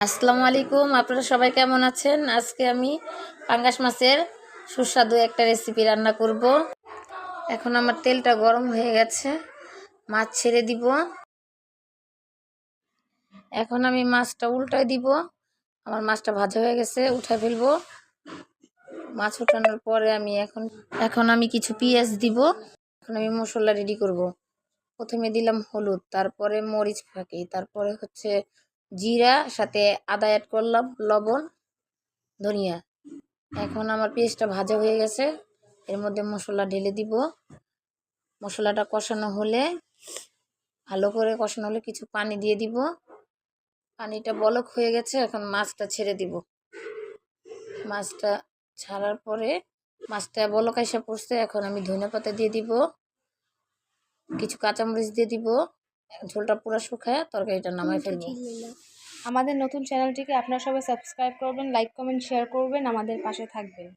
আসসালামু আলাইকুম, আপনারা সবাই কেমন আছেন? আজকে আমি পাঙ্গাস মাছের সুস্বাদু একটা রেসিপি রান্না করব। এখন আমার তেলটা গরম হয়ে গেছে, মাছ ছেড়ে দিব। এখন আমি মাছটা উল্টায় দিব। আমার মাছটা ভাজা হয়ে গেছে, উঠায় ফেলবো। মাছ উঠানোর পরে আমি এখন আমি কিছু পেঁয়াজ দিব। এখন আমি মশলা রেডি করব। প্রথমে দিলাম হলুদ, তারপরে মরিচ ফাঁকি, তারপরে জিরা, সাথে আদা অ্যাড করলাম, লবণ, ধনিয়া। এখন আমার পেঁয়াজটা ভাজা হয়ে গেছে, এর মধ্যে মশলা ঢেলে দিব। মশলাটা ভালো করে কষানো হলে কিছু পানি দিয়ে দিব। পানিটা বলক হয়ে গেছে, এখন মাছটা ছেড়ে দিব। মাছটা ছাড়ার পরে মাছটা বলক এসে পড়ছে, এখন আমি ধনেপাতা দিয়ে দিব, কিছু কাঁচামরিচ দিয়ে দিব। ঝোলটা পুরো শুকায় তরকারিটা নামাই ফেলবো। আমাদের নতুন চ্যানেলটিকে আপনারা সবাই সাবস্ক্রাইব করবেন, লাইক কমেন্ট শেয়ার করবেন, আমাদের পাশে থাকবেন।